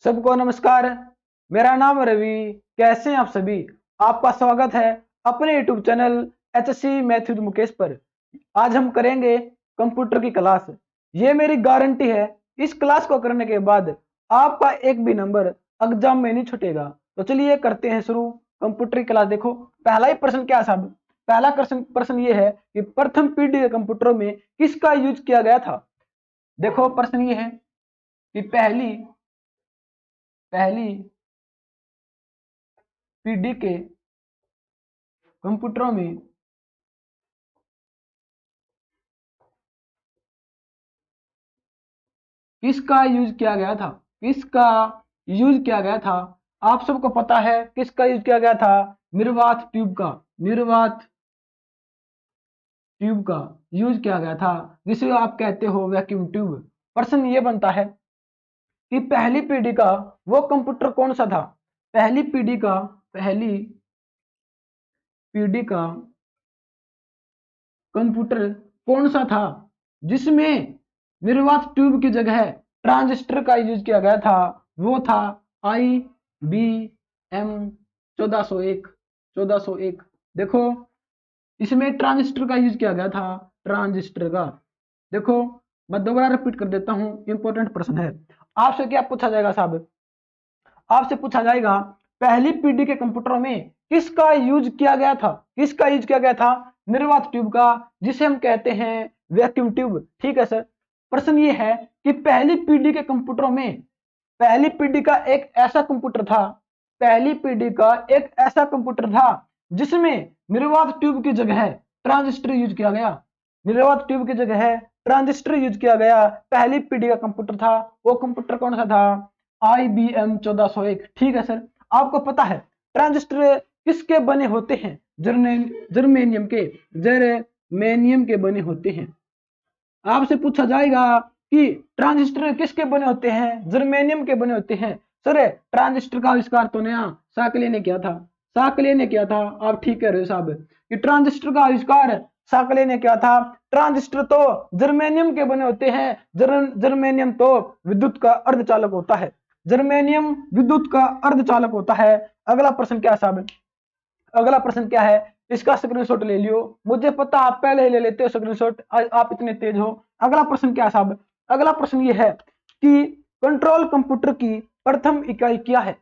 सबको नमस्कार। मेरा नाम रवि। कैसे हैं आप सभी? आपका स्वागत है अपने YouTube channel HSC math with Mukesh पर। आज हम करेंगे कंप्यूटर की क्लास। ये मेरी गारंटी है, इस क्लास को करने के बाद आपका एक भी नंबर एग्जाम में नहीं छूटेगा। तो चलिए करते हैं शुरू कंप्यूटर की क्लास। देखो पहला ही प्रश्न क्या है साहब? पहला प्रश्न ये है कि प्रथम पीढ़ी के कंप्यूटरों में किसका यूज किया गया था। देखो प्रश्न ये है कि पहली पहली पीढ़ी के कंप्यूटरों में किसका यूज किया गया था। किसका यूज किया गया था? आप सबको पता है किसका यूज किया गया था? निर्वात ट्यूब का। निर्वात ट्यूब का यूज किया गया था, जिसे आप कहते हो वैक्यूम ट्यूब। प्रश्न ये बनता है कि पहली पीढ़ी का वो कंप्यूटर कौन सा था? पहली पीढ़ी का कंप्यूटर कौन सा था जिसमें निर्वात ट्यूब की जगह ट्रांजिस्टर का यूज किया गया था? वो था IBM 1401। देखो इसमें ट्रांजिस्टर का यूज किया गया था। ट्रांजिस्टर का। देखो मैं दोबारा रिपीट कर देता हूं, इंपॉर्टेंट प्रश्न है। आपसे क्या पूछा जाएगा साहब? आपसे पूछा जाएगा पहली पीढ़ी के कंप्यूटरों में किसका यूज किया गया था? किसका यूज किया गया था? निर्वात ट्यूब का, जिसे हम कहते हैं वैक्यूम ट्यूब। ठीक है सर। प्रश्न ये है कि पहली पीढ़ी के कंप्यूटरों में पहली पीढ़ी का एक ऐसा कंप्यूटर था पहली पीढ़ी का एक ऐसा कंप्यूटर था जिसमें निर्वात ट्यूब की जगह ट्रांजिस्टर यूज किया गया। निर्वात ट्यूब की जगह ट्रांजिस्टर यूज किया गया। पहली पीढ़ी का कंप्यूटर था, वो कंप्यूटर कौन सा था? IBM 1401। ठीक है सर। आपको पता है ट्रांजिस्टर किसके बने होते हैं? जर्मेनियम के। जर्मेनियम के बने होते हैं। आपसे पूछा जाएगा कि ट्रांजिस्टर किसके बने होते हैं? जर्मेनियम के बने होते हैं। सर ट्रांजिस्टर का आविष्कार तो नया साकले ने किया था। साकले ने किया था। आप ठीक कह रहे हो साहब कि ट्रांजिस्टर का आविष्कार साकले ने किया था। ट्रांजिस्टर तो जर्मेनियम के बने होते हैं। जर्मेनियम तो विद्युत का अर्धचालक होता है। जर्मेनियम विद्युत का अर्धचालक होता है। अगला प्रश्न क्या साहब? अगला प्रश्न क्या है? इसका स्क्रीनशॉट ले लियो। मुझे पता आप पहले ही ले लेते हो स्क्रीनशॉट, आप इतने तेज हो। अगला प्रश्न क्या साहब? अगला प्रश्न ये है कि कंट्रोल कंप्यूटर की प्रथम इकाई क्या है?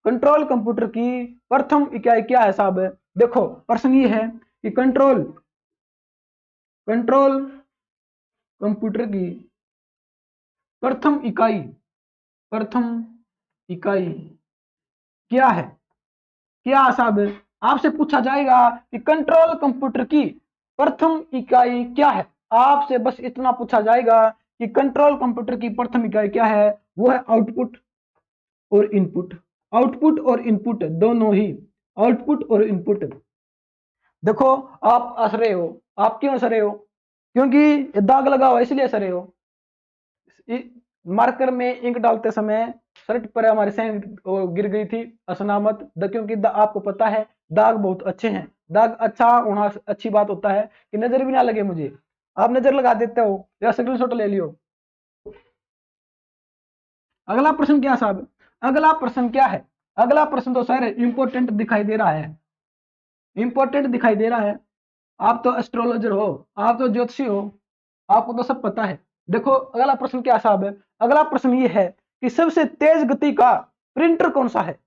कंट्रोल कंप्यूटर की प्रथम इकाई क्या है साहब? देखो प्रश्न ये है कि कंट्रोल कंट्रोल कंप्यूटर की प्रथम इकाई प्रथम इकाई क्या है? क्या साहब? आपसे पूछा जाएगा कि कंट्रोल कंप्यूटर की प्रथम इकाई क्या है। आपसे बस इतना पूछा जाएगा कि कंट्रोल कंप्यूटर की प्रथम इकाई क्या है। वो है आउटपुट और इनपुट। आउटपुट और इनपुट दोनों ही। आउटपुट और इनपुट। देखो आप हंस रहे हो। आप क्यों हंस रहे हो? क्योंकि दाग लगा हुआ इसलिए हंस रहे हो। मार्कर में इंक डालते समय शर्ट पर हमारे सेंध गिर गई थी। असनामत क्योंकि आपको पता है दाग बहुत अच्छे हैं। दाग अच्छा होना अच्छी बात होता है कि नजर भी ना लगे मुझे। आप नजर लगा देते हो या स्क्रीनशॉट ले लियो। अगला प्रश्न क्या साहब? अगला प्रश्न क्या है? अगला प्रश्न तो सर इंपॉर्टेंट दिखाई दे रहा है। इंपॉर्टेंट दिखाई दे रहा है। आप तो एस्ट्रोलॉजर हो, आप तो ज्योतिषी हो, आपको तो सब पता है। देखो अगला प्रश्न क्या साहब है? अगला प्रश्न ये है कि सबसे तेज गति का प्रिंटर कौन सा है?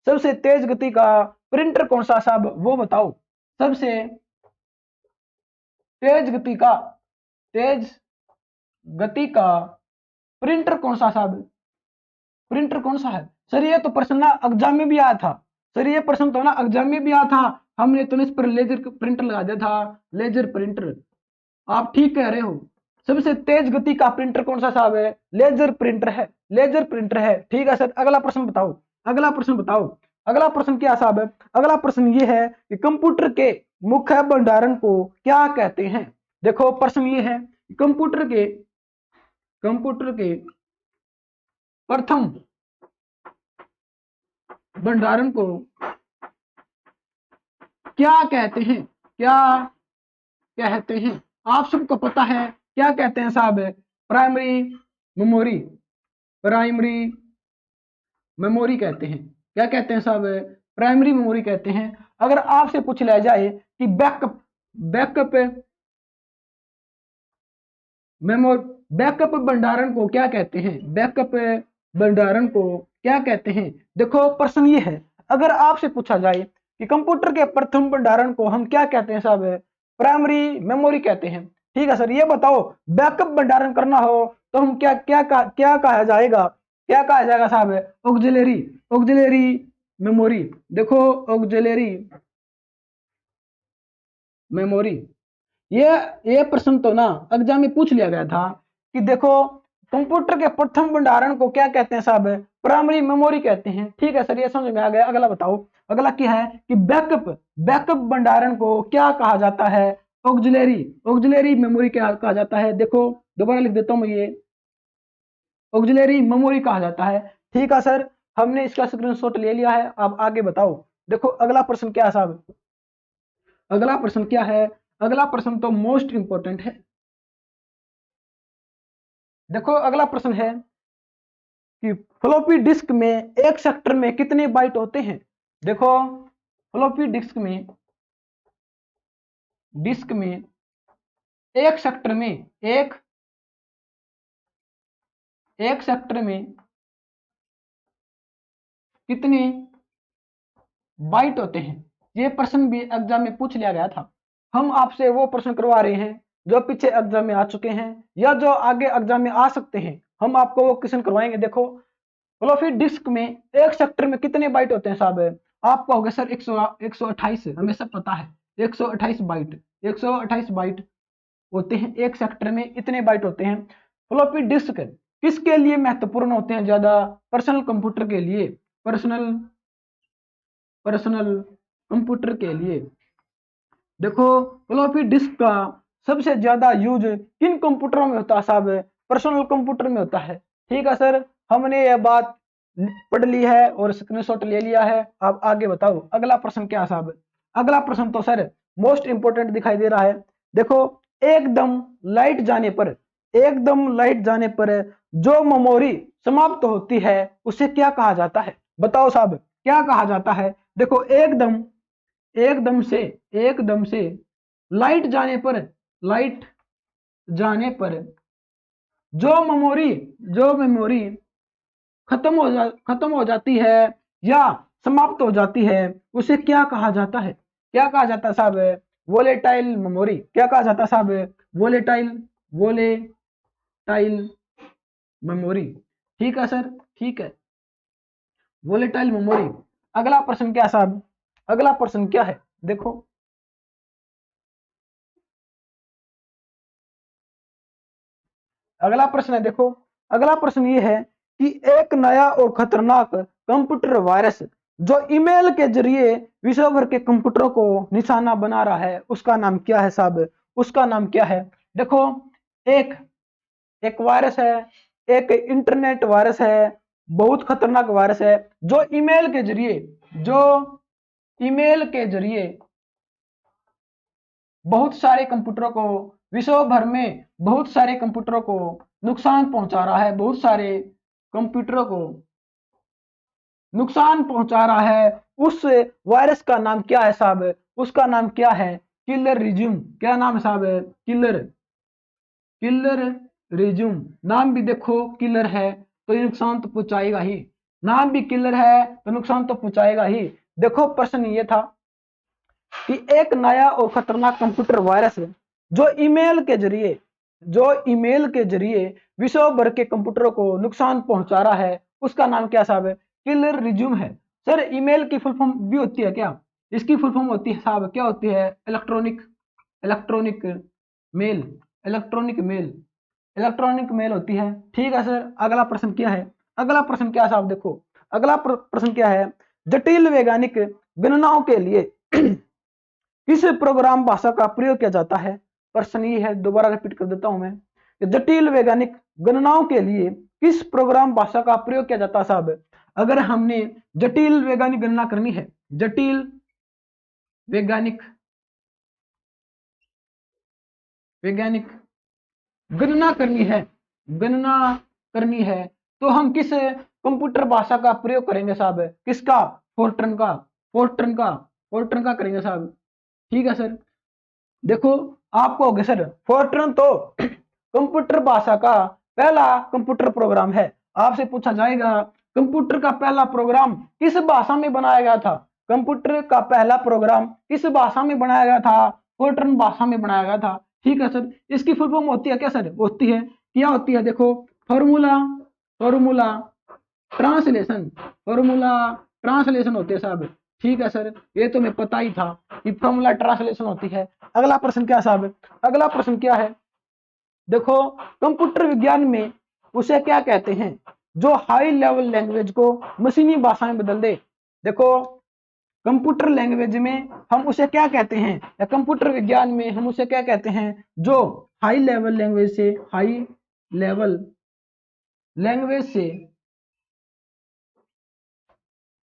सबसे तेज गति का प्रिंटर कौन सा साहब, वो बताओ। सबसे तेज गति का तेज गति का प्रिंटर कौन सा साहब? प्रिंटर कौन सा है? सर ये तो प्रश्न ना एग्जाम में भी आया था। सर ये प्रश्न तो ना एग्जाम में भी आया था। हमने तो इस पर लेजर प्रिंटर लगा दिया था। Laser printer. आप ठीक कह रहे हो। सबसे तेज गति का प्रिंटर कौन सा साहब है? लेजर प्रिंटर है। लेजर प्रिंटर है। ठीक है सर। अगला प्रश्न बताओ। अगला प्रश्न बताओ। अगला प्रश्न क्या साहब है? अगला प्रश्न ये है कि कंप्यूटर के मुख्य भंडारण को क्या कहते हैं? देखो प्रश्न ये है कंप्यूटर के प्रथम भंडारण को क्या कहते हैं? क्या कहते हैं? आप सबको पता है क्या कहते हैं साहब? Primary memory. प्राइमरी मेमोरी कहते हैं। क्या कहते हैं साहब? प्राइमरी मेमोरी कहते हैं। अगर आपसे पूछ लिया जाए कि बैकअप बैकअप मेमोरी बैकअप भंडारण को क्या कहते हैं? बैकअप भंडारण को क्या कहते हैं? देखो प्रश्न ये है, अगर आपसे पूछा जाए कि कंप्यूटर के प्रथम भंडारण को हम क्या कहते हैं साहब? प्राइमरी मेमोरी कहते हैं। ठीक है सर, ये बताओ बैकअप भंडारण करना हो तो हम क्या कहा जाएगा? क्या कहा जाएगा साहब? Auxiliary auxiliary memory. देखो ऑक्सिलरी मेमोरी। ये प्रश्न तो ना एग्जाम में पूछ लिया गया था कि देखो कंप्यूटर के प्रथम भंडारण को क्या कहते हैं साहब? प्राइमरी मेमोरी कहते हैं। ठीक है सर, ये समझ में आ गया। अगला बताओ, अगला क्या है कि बैकअप बैकअप भंडारण को क्या कहा जाता है? ऑक्सिलरी ऑक्सिलरी मेमोरी क्या कहा जाता है? देखो दोबारा लिख देता हूं मैं, ये ऑक्सिलरी मेमोरी कहा जाता है। ठीक है सर, हमने इसका स्क्रीनशॉट ले लिया है। अब आगे बताओ। देखो अगला प्रश्न क्या है साहब? अगला प्रश्न क्या है? अगला प्रश्न तो मोस्ट इंपोर्टेंट है। देखो अगला प्रश्न है कि फ्लॉपी डिस्क में एक सेक्टर में कितने बाइट होते हैं? देखो फ्लॉपी डिस्क में एक सेक्टर में एक सेक्टर में कितने बाइट होते हैं? ये प्रश्न भी एग्जाम में पूछ लिया गया था। हम आपसे वो प्रश्न करवा रहे हैं जो पीछे एग्जाम में आ चुके हैं या जो आगे एग्जाम में आ सकते हैं। हम आपको वो क्वेश्चन करवाएंगे। देखो फ्लॉपी डिस्क में एक सेक्टर में कितने बाइट होते हैं साहब? आप कहोगे सर 128, हमें सब पता है 128 बाइट। 128 बाइट होते हैं एक सेक्टर में, इतने बाइट होते हैं। फ्लॉपी डिस्क किसके लिए महत्वपूर्ण होते हैं ज्यादा? पर्सनल कंप्यूटर के लिए, पर्सनल पर्सनल कंप्यूटर के लिए। देखो फ्लॉपी डिस्क का सबसे ज्यादा यूज किन कंप्यूटरों में होता है साहब? पर्सनल कंप्यूटर में होता है। ठीक है सर, हमने यह बात पढ़ ली है और स्क्रीनशॉट ले लिया है। अब आगे बताओ अगला प्रश्न क्या है साहब? अगला प्रश्न तो सर मोस्ट इंपोर्टेंट दिखाई दे रहा है। देखो एकदम लाइट जाने पर एकदम लाइट जाने पर जो मेमोरी समाप्त होती है उसे क्या कहा जाता है? बताओ साहब क्या कहा जाता है? देखो एकदम एकदम से एकदम से लाइट लाइट जाने पर जो मेमोरी खत्म हो जाती है या समाप्त हो जाती है उसे क्या कहा जाता है? क्या कहा जाता है साहब? Volatile memory. क्या कहा जाता है साहब? Volatile volatile memory. ठीक है सर, ठीक है, वोलेटाइल मेमोरी। अगला प्रश्न क्या साहब? अगला प्रश्न क्या है? देखो अगला प्रश्न है। देखो अगला प्रश्न ये है कि एक नया और खतरनाक कंप्यूटर वायरस जो ईमेल के जरिए विश्व भर के कंप्यूटरों को निशाना बना रहा है उसका नाम क्या है साहब? उसका नाम क्या है? देखो एक एक वायरस है, एक इंटरनेट वायरस है, बहुत खतरनाक वायरस है जो जो ईमेल के जरिए बहुत सारे कंप्यूटरों को विश्व भर में बहुत सारे कंप्यूटरों को नुकसान पहुंचा रहा है, बहुत सारे कंप्यूटरों को नुकसान पहुंचा रहा है। उस वायरस का नाम क्या है साहब? उसका नाम क्या है? Killer resume. क्या नाम है साहब? Killer killer resume. नाम भी देखो किलर है तो ये नुकसान तो पहुंचाएगा ही, नाम भी किलर है तो नुकसान तो पहुंचाएगा ही। देखो प्रश्न ये था कि एक नया और खतरनाक कंप्यूटर वायरस जो ईमेल के जरिए विश्व भर के कंप्यूटरों को नुकसान पहुंचा रहा है उसका नाम क्या साहब? किलर रिज्यूम है। सर ईमेल की फुल फॉर्म भी होती है क्या? इसकी फुल फॉर्म होती है साहब, क्या होती है? Electronic mail electronic mail electronic mail होती है। ठीक है सर, अगला प्रश्न क्या है? अगला प्रश्न क्या है साहब? देखो अगला प्रश्न क्या है? जटिल वैज्ञानिक गणनाओं के लिए किस प्रोग्राम भाषा का प्रयोग किया जाता है? प्रश्न ये है, दोबारा रिपीट कर देता हूं मैं, जटिल वैज्ञानिक गणनाओं के लिए किस प्रोग्राम भाषा का प्रयोग किया जाता है साहब? अगर हमने जटिल वैज्ञानिक गणना करनी है, जटिल वैज्ञानिक वैज्ञानिक गणना करनी है गणना करनी है तो हम किस कंप्यूटर भाषा का प्रयोग करेंगे साहब, किसका, फोर्ट्रन का, फोर्ट्रन का, फोर्ट्रन का करेंगे साहब। ठीक है सर। देखो आप कहोगे सर फोर्ट्रन तो कंप्यूटर भाषा का पहला कंप्यूटर प्रोग्राम है। आपसे पूछा जाएगा कंप्यूटर का पहला प्रोग्राम किस भाषा में बनाया गया था, कंप्यूटर का पहला प्रोग्राम किस भाषा में बनाया गया था, फोर्ट्रन भाषा में बनाया गया था। ठीक है सर। इसकी फुल फॉर्म होती है क्या सर, होती है, क्या होती है, देखो formula, formula translation, formula translation होते हैं साहब। ठीक है सर, ये तो मैं पता ही था कि फॉर्मूला ट्रांसलेशन होती है। अगला प्रश्न क्या साहब, अगला प्रश्न क्या है, देखो कंप्यूटर विज्ञान में उसे क्या कहते हैं जो हाई लेवल लैंग्वेज को मशीनी भाषा में बदल दे। देखो कंप्यूटर लैंग्वेज में हम उसे क्या कहते हैं, या कंप्यूटर विज्ञान में हम उसे क्या कहते हैं जो हाई लेवल लैंग्वेज से, हाई लेवल लैंग्वेज से,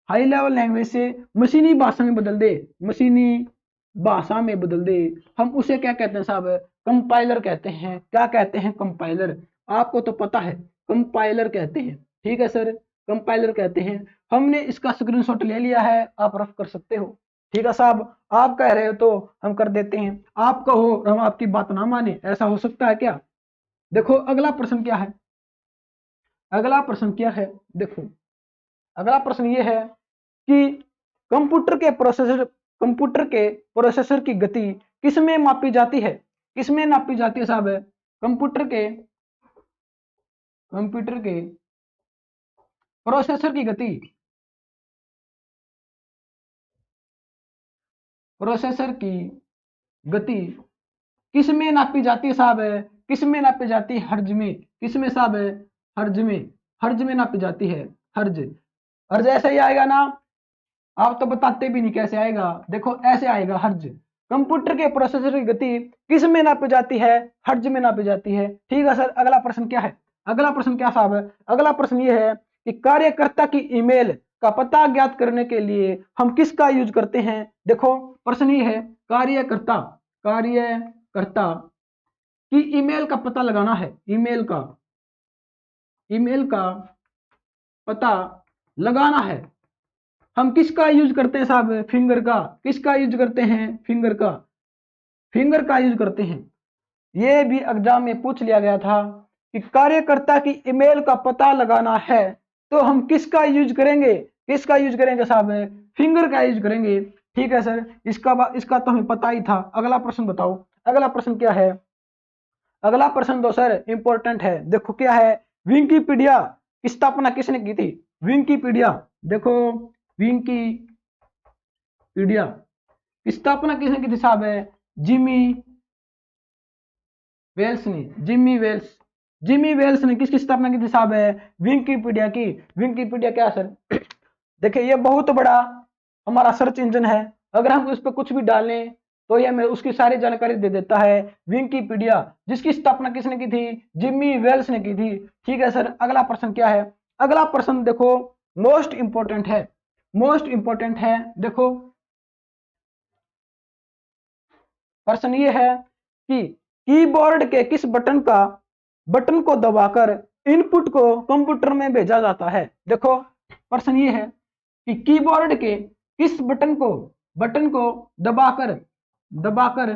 हाई लेवल लैंग्वेज से मशीनी भाषा में बदल दे, मशीनी भाषा में बदल दे, हम उसे क्या कहते हैं साहब, कंपाइलर कहते हैं। क्या कहते हैं, कंपाइलर। आपको तो पता है कंपाइलर कहते हैं। ठीक है सर, कंपाइलर कहते हैं। हमने इसका स्क्रीनशॉट ले लिया है, आप रफ कर सकते हो। ठीक है साहब, आप कह रहे हो तो हम कर देते हैं, आप कहो हम आपकी बात ना माने, ऐसा हो सकता है क्या। देखो अगला प्रश्न क्या है, अगला प्रश्न क्या है, देखो अगला प्रश्न ये है कि कंप्यूटर के प्रोसेसर की गति किसमें मापी जाती है, किसमें नापी जाती है साहब, कंप्यूटर के, कंप्यूटर के प्रोसेसर की गति, प्रोसेसर की गति किसमें नापी जाती है साहब, किसमें नापी जाती है, हर्ज में, किसमें साहब, हर्ज में, हर्ज में नापी जाती है, हर्ज, हर्ज ऐसा ही आएगा ना, आप तो बताते भी नहीं कैसे आएगा, देखो ऐसे आएगा हर्ज। कंप्यूटर के प्रोसेसर की गति किस में नापी जाती है, हर्ज में नापी जाती है। ठीक है सर, अगला प्रश्न क्या है, अगला प्रश्न क्या साहब है, अगला प्रश्न ये है कि कार्यकर्ता की ईमेल का पता ज्ञात करने के लिए हम किसका यूज करते हैं। देखो प्रश्न ये है, कार्यकर्ता, कार्यकर्ता की ईमेल का पता लगाना है, ईमेल का, ईमेल का पता लगाना है, हम किसका यूज करते हैं साहब, फिंगर का, किसका यूज करते हैं, फिंगर का, फिंगर का यूज करते हैं। ये भी एग्जाम में पूछ लिया गया था कि कार्यकर्ता की ईमेल का पता लगाना है तो हम किसका यूज करेंगे, किसका यूज करेंगे साहब, फिंगर का यूज करेंगे। ठीक है सर, इसका तो हमें पता ही था। अगला प्रश्न बताओ, अगला प्रश्न क्या है, अगला प्रश्न तो सर इंपॉर्टेंट है। देखो क्या है, विकिपीडिया की स्थापना किसने की थी, विकिपीडिया, देखो विकिपीडिया की स्थापना किसने की थी साहब, जिमी वेल्स ने, जिमी वेल्स, जिमी वेल्स ने किसकी स्थापना की थी साहब, विकिपीडिया की। विकिपीडिया क्या सर, देखिए ये बहुत बड़ा हमारा सर्च इंजन है, अगर हम उस पर कुछ भी डालें तो ये हमें उसकी सारी जानकारी दे देता है। विकिपीडिया जिसकी स्थापना किसने की थी, जिमी वेल्स ने की थी। ठीक है सर, अगला प्रश्न क्या है, अगला प्रश्न देखो मोस्ट इंपोर्टेंट है, मोस्ट इंपोर्टेंट है। देखो प्रश्न ये है कि कीबोर्ड के किस बटन को दबाकर इनपुट को कंप्यूटर में भेजा जाता है। देखो प्रश्न ये है कि कीबोर्ड के किस बटन को दबाकर, दबाकर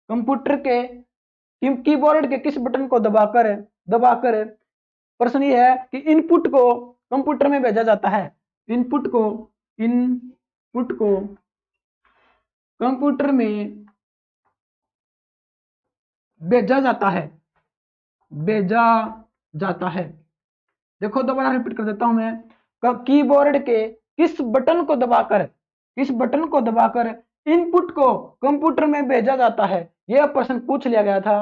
कंप्यूटर के कीबोर्ड के किस बटन को दबाकर, दबाकर प्रश्न ये है कि इनपुट को कंप्यूटर में भेजा जाता है, इनपुट को, इनपुट को कंप्यूटर में भेजा जाता है, भेजा जाता है। देखो दोबारा रिपीट कर देता हूं मैं, कीबोर्ड के किस बटन को दबाकर, किस बटन को दबाकर इनपुट को कंप्यूटर में भेजा जाता है, यह प्रश्न पूछ लिया गया था।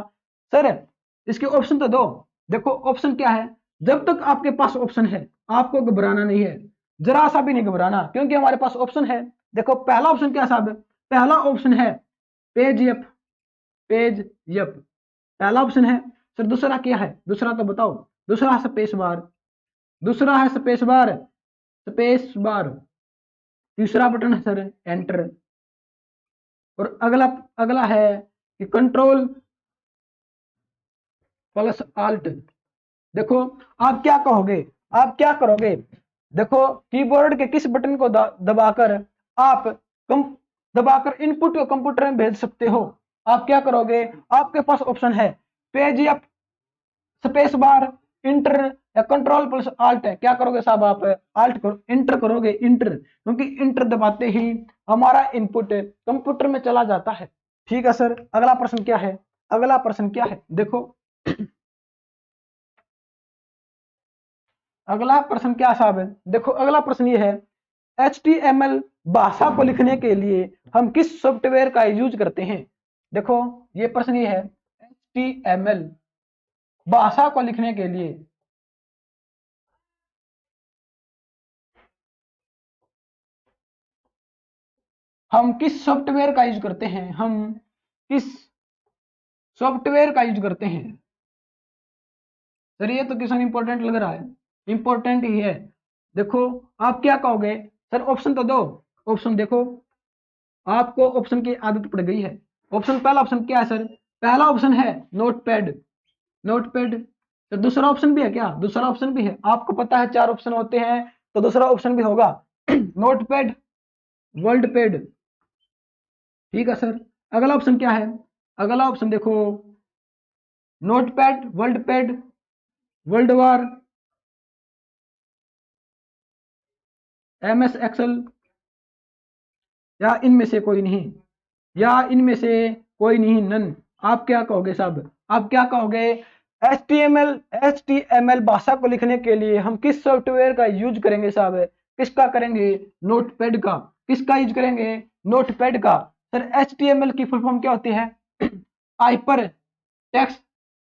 सर इसके ऑप्शन तो दो, देखो ऑप्शन क्या है, जब तक आपके पास ऑप्शन है आपको घबराना नहीं है, जरा सा भी नहीं घबराना, क्योंकि हमारे पास ऑप्शन है। देखो पहला ऑप्शन क्या साहब, पहला ऑप्शन है पेज यप, पेज यप, पहला ऑप्शन है। सर दूसरा क्या है, दूसरा तो बताओ, दूसरा स्पेस बार, दूसरा है स्पेस बार, स्पेस बार, तीसरा बटन है सर एंटर, और अगला, अगला है कि कंट्रोल प्लस आल्ट। देखो आप क्या कहोगे, आप क्या करोगे, देखो कीबोर्ड के किस बटन को दबाकर आप दबाकर इनपुट को कंप्यूटर में भेज सकते हो। आप क्या करोगे, आपके पास ऑप्शन है पेज या स्पेस बार, इंटर या कंट्रोल प्लस आल्ट है। क्या करोगे साहब, आप आल्ट करो, इंटर करोगे, इंटर, क्योंकि इंटर दबाते ही हमारा इनपुट कंप्यूटर में चला जाता है। ठीक है सर, अगला प्रश्न क्या है, अगला प्रश्न क्या है, देखो अगला प्रश्न क्या साहब है, देखो अगला प्रश्न ये है HTML भाषा को लिखने के लिए हम किस सॉफ्टवेयर का यूज करते हैं। देखो ये प्रश्न ये है, HTML भाषा को लिखने के लिए हम किस सॉफ्टवेयर का यूज करते हैं, हम किस सॉफ्टवेयर का यूज करते हैं। सर ये तो क्वेश्चन इंपॉर्टेंट लग रहा है, इंपॉर्टेंट ही है। देखो आप क्या कहोगे, सर ऑप्शन तो दो, ऑप्शन देखो, आपको ऑप्शन की आदत पड़ गई है। ऑप्शन, पहला ऑप्शन क्या है सर, पहला ऑप्शन है नोटपैड, नोटपैड। तो दूसरा ऑप्शन भी है क्या, दूसरा ऑप्शन भी है, आपको पता है 4 ऑप्शन होते हैं, तो दूसरा ऑप्शन भी होगा नोटपैड, वर्ल्ड पैड। ठीक है सर, अगला ऑप्शन क्या है, अगला ऑप्शन देखो notepad, world pad, world war, MS Excel, या इनमें से कोई नहीं, या इनमें से कोई नहीं, नन। आप क्या कहोगे साहब, आप क्या कहोगे, HTML भाषा को लिखने के लिए हम किस सॉफ्टवेयर का यूज करेंगे साहब, किसका करेंगे, नोटपैड का, किसका यूज करेंगे, नोटपैड का। सर HTML की फुल फॉर्म क्या होती है, hyper text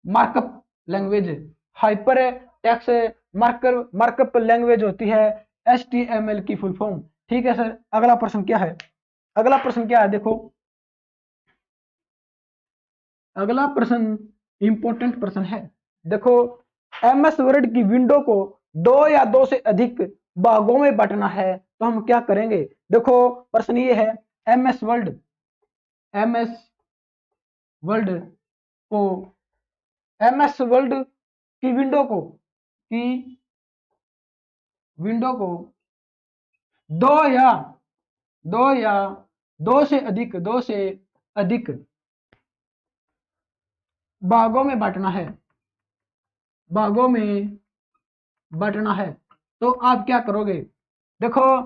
markup language, hyper text markup language होती है HTML की फुल फॉर्म। ठीक है सर, अगला प्रश्न क्या है, अगला प्रश्न क्या है, देखो अगला प्रश्न इंपॉर्टेंट प्रश्न है। देखो MS वर्ड की विंडो को 2 या 2 से अधिक भागों में बांटना है तो हम क्या करेंगे। देखो प्रश्न ये है, MS वर्ड, MS वर्ड को, MS वर्ड की विंडो को 2 या 2 या 2 से अधिक भागों में बांटना है, भागों में बांटना है तो आप क्या करोगे। देखो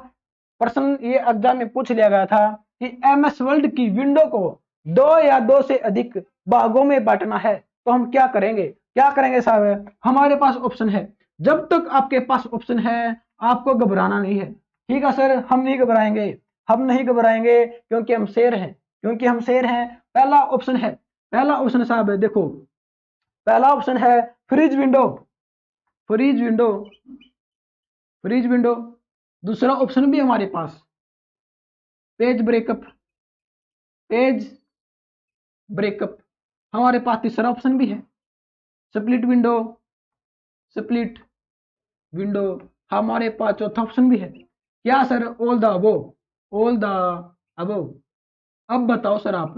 प्रश्न ये एग्जाम में पूछ लिया गया था कि MS वर्ल्ड की विंडो को 2 या 2 से अधिक भागों में बांटना है तो हम क्या करेंगे, क्या करेंगे साहब, हमारे पास ऑप्शन है। जब तक आपके पास ऑप्शन है आपको घबराना नहीं है। ठीक है सर, हम नहीं घबराएंगे, हम नहीं घबराएंगे क्योंकि हम शेर हैं, क्योंकि हम शेर हैं। पहला ऑप्शन है, पहला ऑप्शन साहब है, देखो पहला ऑप्शन है freeze window, freeze window, freeze window. दूसरा ऑप्शन भी हमारे पास पेज ब्रेकअप, पेज ब्रेकअप। हमारे पास तीसरा ऑप्शन भी है स्प्लिट विंडो, स्प्लिट विंडो। हमारे पास चौथा ऑप्शन भी है क्या sir, all the above, all the above. अब बताओ सर, आप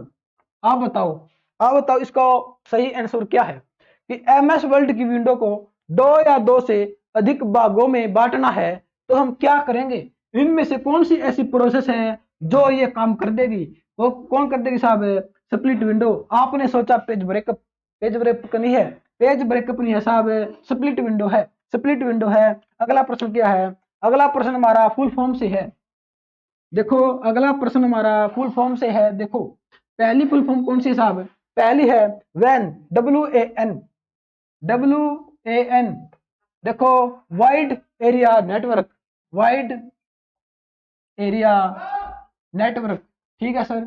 बताओ, आप बताओ इसका सही आंसर क्या है कि MS वर्ल्ड की विंडो को 2 या 2 से अधिक भागों में बांटना है तो हम क्या करेंगे। इनमें से कौन सी ऐसी प्रोसेस है जो ये काम कर देगी, वो कौन कर देगी साहब, स्प्लिट विंडो। आपने सोचा पेज ब्रेकअप, पेज ब्रेकअप नहीं है, पेज ब्रेकअप नहीं है साहब, स्प्लिट विंडो है, स्प्लिट विंडो है। अगला प्रश्न क्या है, अगला प्रश्न हमारा फुल फॉर्म से है। देखो अगला प्रश्न हमारा फुल फॉर्म से है। देखो पहली फुल फॉर्म कौन सी साहब, पहली है वैन, WAN, WAN। देखो wide area network, wide area network. ठीक है सर,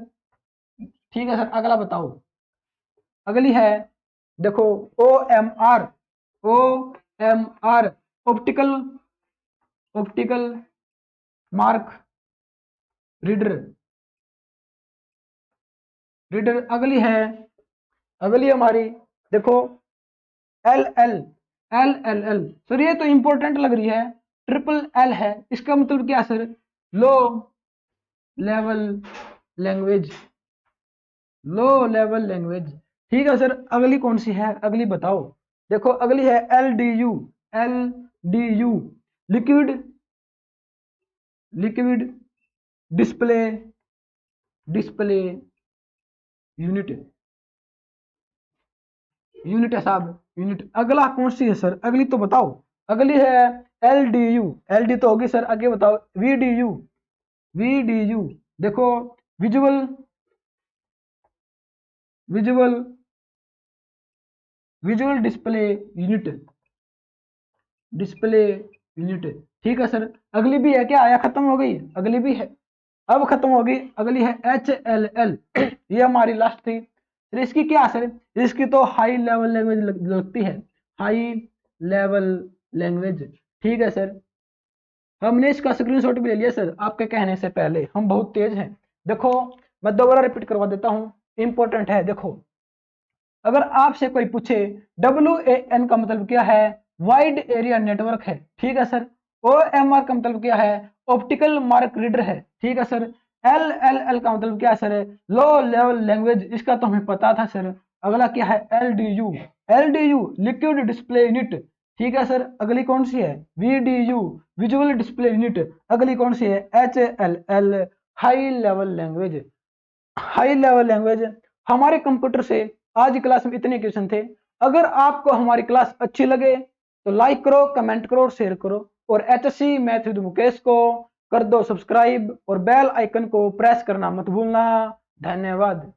ठीक है सर, अगला बताओ, अगली है देखो OMR, OMR optical, optical mark reader, reader. अगली है, अगली हमारी देखो LL, LLL। सर ये तो इंपॉर्टेंट लग रही है, ट्रिपल L है, इसका मतलब क्या sir, low level language, low level language. ठीक है सर, अगली कौन सी है, अगली बताओ। देखो अगली है LDU, LDU liquid display unit है साहब, यूनिट। अगला कौन सी है सर, अगली तो बताओ। अगली है LDU, LD तो होगी सर, आगे बताओ। VDU देखो, विजुअल डिस्प्ले यूनिट। ठीक है सर। अगली भी है क्या, या खत्म हो गई? अगली भी है, अब खत्म होगी। अगली है HLL ये हमारी लास्ट थी। फिर इसकी क्या सर, इसकी तो हाई लेवल लैंग्वेज लगती है, हाई लेवल लैंग्वेज। ठीक है सर। हमने इसका स्क्रीनशॉट भी ले लिया सर आपके कहने से पहले, हम बहुत तेज हैं। देखो मैं दोबारा रिपीट करवा देता हूँ, इंपॉर्टेंट है। देखो अगर आपसे कोई पूछे WAN का मतलब क्या है, वाइड एरिया नेटवर्क है। ठीक है सर। OMR का मतलब क्या है, ऑप्टिकल मार्क रीडर है। ठीक है सर। LLL का मतलब क्या है सर, लो लेवल लैंग्वेज, इसका तो हमें पता था सर। अगला क्या है LDU लिक्विड डिस्प्ले यूनिट। ठीक है सर। अगली कौन सी है, VDU विजुअल डिस्प्ले यूनिट। अगली कौन सी है, HLL हाई लेवल लैंग्वेज। हमारे कंप्यूटर से आज की क्लास में इतने क्वेश्चन थे। अगर आपको हमारी क्लास अच्छी लगे तो लाइक करो, कमेंट करो और शेयर करो। और HSC मैथ विद मुकेश को कर दो सब्सक्राइब और बेल आइकन को प्रेस करना मत भूलना। धन्यवाद।